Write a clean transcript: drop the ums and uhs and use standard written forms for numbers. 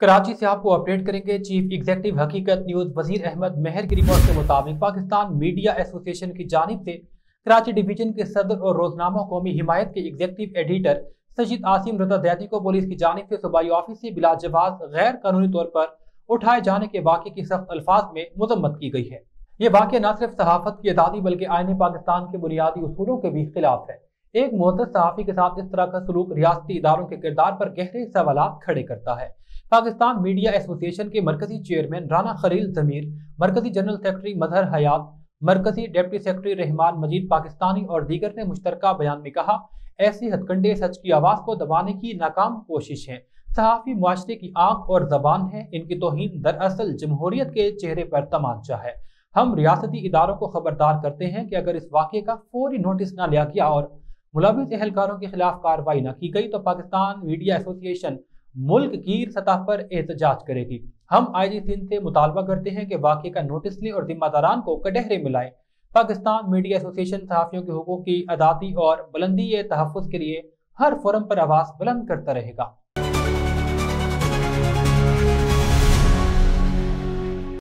कराची से आपको अपडेट करेंगे। चीफ एग्जीक्यूटिव हकीकत न्यूज वजीर अहमद मेहर की रिपोर्ट के मुताबिक पाकिस्तान मीडिया एसोसिएशन की जानिब से कराची डिवीजन के सदर और रोजनामा कौमी हिमायत के एग्जीक्यूटिव एडिटर सजीद आसिम रजा ज़ैदी को पुलिस की जानिब से सूबाई ऑफिस से बिलाजवाज गैर कानूनी तौर पर उठाए जाने के वाक़े की सख्त अल्फाज में मजम्मत की गई है। ये वाक़या न सिर्फ सहाफत की आज़ादी बल्कि आईने पाकिस्तान के बुनियादी उसूलों के भी खिलाफ है। एक मोहतरम सहाफ़ी के साथ इस तरह का सलूक रियासती इदारों के किरदार पर गहरे सवालात खड़े करता है। पाकिस्तान मीडिया एसोसिएशन के मरकजी चेयरमैन राना खलील ज़मीर, मरकजी जनरल सेक्रेटरी मजहर हयात, मरकजी डिप्टी सेक्रेटरी रहमान मजीद पाकिस्तानी और दीगर ने मुश्तरका बयान में कहा, ऐसी हथकंडे सच की आवाज़ को दबाने की नाकाम कोशिश है। सहाफ़ी मुआशरे की आंख और जबान है, इनकी तौहीन दरअसल जमहूरियत के चेहरे पर तमाचा है। हम रियासती इदारों को खबरदार करते हैं कि अगर इस वाक़े का फौरी नोटिस न लिया गया और मुलविस एहलकारों के खिलाफ कार्रवाई न की गई तो पाकिस्तान मीडिया एसोसिएशन मुल्क की सतह पर एहतजाज करेगी। हम IG सिंध से मुतालबा करते हैं कि वाक़े का नोटिस लें और जिम्मेदारान को कटहरे में लाएं। पाकिस्तान मीडिया एसोसिएशन सहाफ़ियों के हुकूक की आज़ादी और बुलंदी तहफ़्फ़ुज़ के लिए हर फोरम पर आवाज़ बुलंद करता रहेगा।